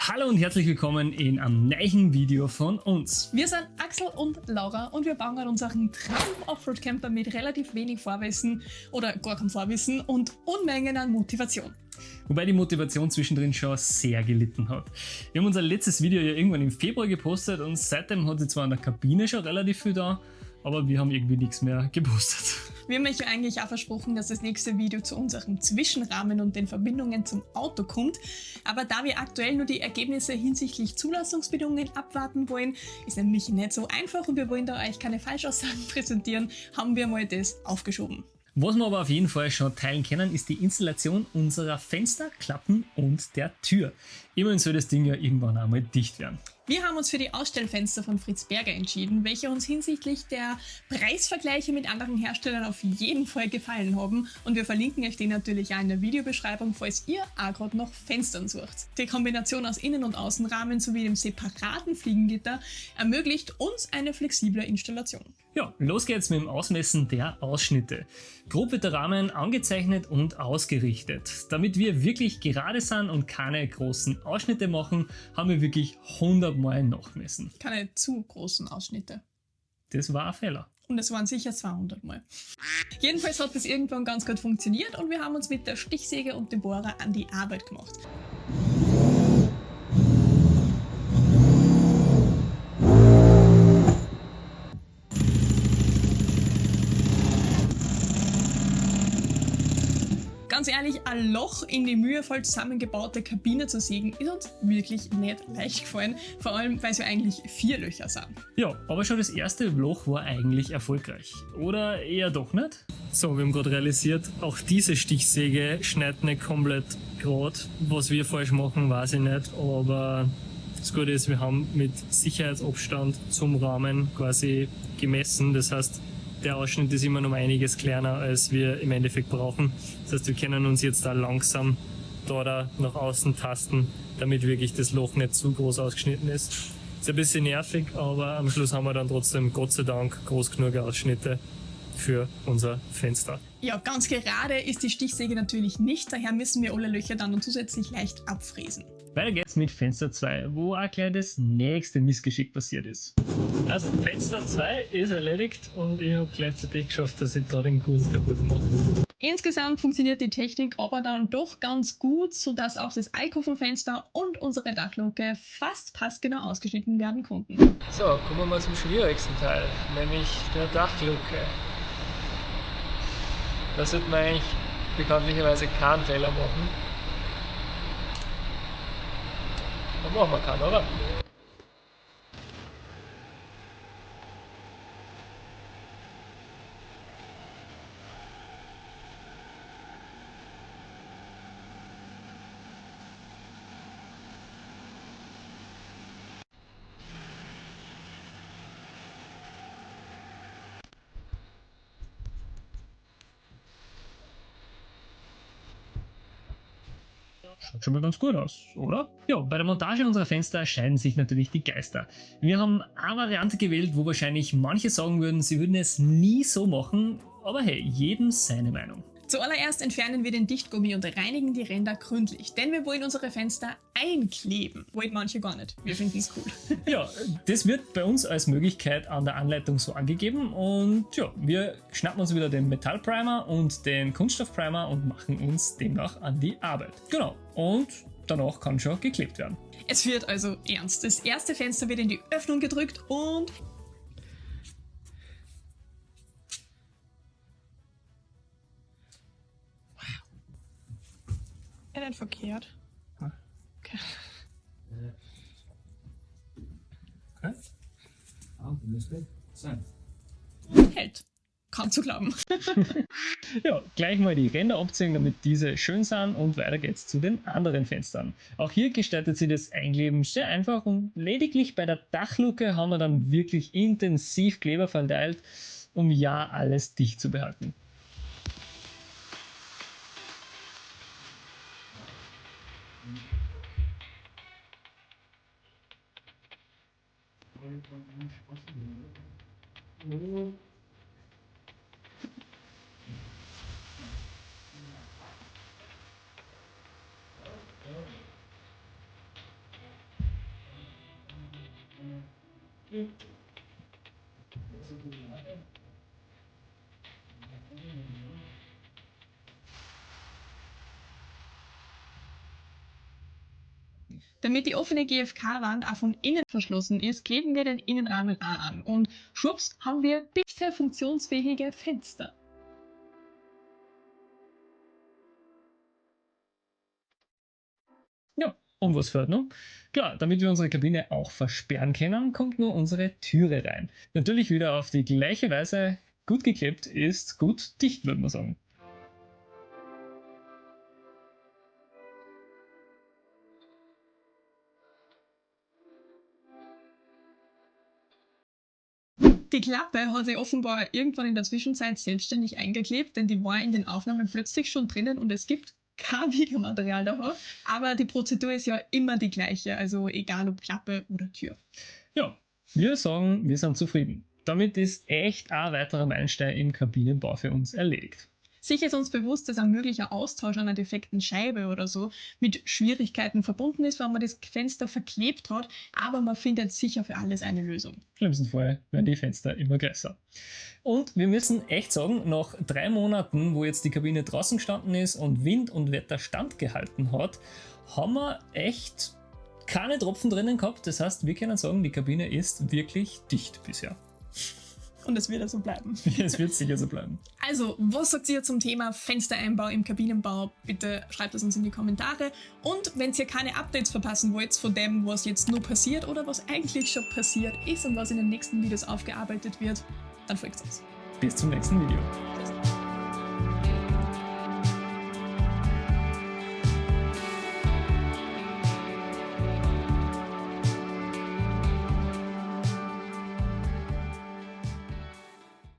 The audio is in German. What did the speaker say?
Hallo und herzlich willkommen in einem neuen Video von uns. Wir sind Axel und Laura und wir bauen unseren Traum-Offroad-Camper mit relativ wenig Vorwissen oder gar kein Vorwissen und Unmengen an Motivation. Wobei die Motivation zwischendrin schon sehr gelitten hat. Wir haben unser letztes Video ja irgendwann im Februar gepostet und seitdem hat sie zwar in der Kabine schon relativ viel da, aber wir haben irgendwie nichts mehr gepostet. Wir haben euch ja eigentlich auch versprochen, dass das nächste Video zu unserem Zwischenrahmen und den Verbindungen zum Auto kommt. Aber da wir aktuell nur die Ergebnisse hinsichtlich Zulassungsbedingungen abwarten wollen, ist nämlich nicht so einfach und wir wollen da euch keine Falschaussagen präsentieren, haben wir mal das aufgeschoben. Was wir aber auf jeden Fall schon teilen können, ist die Installation unserer Fenster, Klappen und der Tür. Immerhin soll das Ding ja irgendwann einmal dicht werden. Wir haben uns für die Ausstellfenster von Fritz Berger entschieden, welche uns hinsichtlich der Preisvergleiche mit anderen Herstellern auf jeden Fall gefallen haben und wir verlinken euch die natürlich auch in der Videobeschreibung, falls ihr auch gerade noch Fenstern sucht. Die Kombination aus Innen- und Außenrahmen sowie dem separaten Fliegengitter ermöglicht uns eine flexible Installation. Ja, los geht's mit dem Ausmessen der Ausschnitte. Grob wird der Rahmen angezeichnet und ausgerichtet. Damit wir wirklich gerade sind und keine großen Ausschnitte machen, haben wir wirklich 100 Mal nachgemessen. Keine zu großen Ausschnitte. Das war ein Fehler. Und es waren sicher 200 Mal. Jedenfalls hat das irgendwann ganz gut funktioniert und wir haben uns mit der Stichsäge und dem Bohrer an die Arbeit gemacht. Ganz ehrlich, ein Loch in die mühevoll zusammengebaute Kabine zu sägen, ist uns wirklich nicht leicht gefallen, vor allem weil es ja eigentlich 4 Löcher sind. Ja, aber schon das erste Loch war eigentlich erfolgreich. Oder eher doch nicht? So, wir haben gerade realisiert, auch diese Stichsäge schneidet nicht komplett gerade. Was wir falsch machen, weiß ich nicht, aber das Gute ist, wir haben mit Sicherheitsabstand zum Rahmen quasi gemessen, das heißt, der Ausschnitt ist immer noch einiges kleiner, als wir im Endeffekt brauchen. Das heißt, wir können uns jetzt da langsam da nach außen tasten, damit wirklich das Loch nicht zu groß ausgeschnitten ist. Ist ein bisschen nervig, aber am Schluss haben wir dann trotzdem, Gott sei Dank, groß genug Ausschnitte für unser Fenster. Ja, ganz gerade ist die Stichsäge natürlich nicht, daher müssen wir alle Löcher dann und zusätzlich leicht abfräsen. Weiter geht's mit Fenster 2, wo auch gleich das nächste Missgeschick passiert ist. Also Fenster 2 ist erledigt und ich habe gleichzeitig geschafft, dass ich da den Kurs kaputt mache. Insgesamt funktioniert die Technik aber dann doch ganz gut, sodass auch das Alkovenfenster und unsere Dachluke fast passgenau ausgeschnitten werden konnten. So, kommen wir mal zum schwierigsten Teil, nämlich der Dachluke. Da sollte man eigentlich bekanntlicherweise keinen Fehler machen. Da machen wir keinen, oder? Schaut schon mal ganz gut aus, oder? Ja, bei der Montage unserer Fenster scheiden sich natürlich die Geister. Wir haben eine Variante gewählt, wo wahrscheinlich manche sagen würden, sie würden es nie so machen, aber hey, jedem seine Meinung. Zuallererst entfernen wir den Dichtgummi und reinigen die Ränder gründlich, denn wir wollen unsere Fenster einkleben. Wollen manche gar nicht, wir finden es cool. Ja, das wird bei uns als Möglichkeit an der Anleitung so angegeben und ja, wir schnappen uns wieder den Metallprimer und den Kunststoffprimer und machen uns demnach an die Arbeit. Genau, und danach kann schon geklebt werden. Es wird also ernst. Das erste Fenster wird in die Öffnung gedrückt und... Nicht verkehrt. Okay. Okay. Müsste sein. Hält. Kaum zu glauben. Ja, gleich mal die Ränder abziehen, damit diese schön sind und weiter geht's zu den anderen Fenstern. Auch hier gestaltet sich das Einkleben sehr einfach und lediglich bei der Dachluke haben wir dann wirklich intensiv Kleber verteilt, um ja alles dicht zu behalten. Damit die offene GFK-Wand auch von innen verschlossen ist, kleben wir den Innenrahmen an und schwupps haben wir bisher funktionsfähige Fenster. Ja, und was fehlt noch? Klar, damit wir unsere Kabine auch versperren können, kommt nur unsere Türe rein. Natürlich wieder auf die gleiche Weise gut geklebt ist gut dicht, würde man sagen. Die Klappe hat sich offenbar irgendwann in der Zwischenzeit selbstständig eingeklebt, denn die war in den Aufnahmen plötzlich schon drinnen und es gibt kein Videomaterial davon. Aber die Prozedur ist ja immer die gleiche, also egal ob Klappe oder Tür. Ja, wir sagen, wir sind zufrieden. Damit ist echt ein weiterer Meilenstein im Kabinenbau für uns erledigt. Sicher ist uns bewusst, dass ein möglicher Austausch einer defekten Scheibe oder so mit Schwierigkeiten verbunden ist, wenn man das Fenster verklebt hat, aber man findet sicher für alles eine Lösung. Im schlimmsten Fall werden die Fenster immer größer. Und wir müssen echt sagen, nach 3 Monaten, wo jetzt die Kabine draußen gestanden ist und Wind und Wetter standgehalten hat, haben wir echt keine Tropfen drinnen gehabt. Das heißt, wir können sagen, die Kabine ist wirklich dicht bisher. Und es wird so bleiben. Es wird sicher so bleiben. Also, was sagt ihr zum Thema Fenstereinbau im Kabinenbau? Bitte schreibt es uns in die Kommentare. Und wenn ihr keine Updates verpassen wollt von dem, was jetzt nur passiert oder was eigentlich schon passiert ist und was in den nächsten Videos aufgearbeitet wird, dann folgt uns. Bis zum nächsten Video.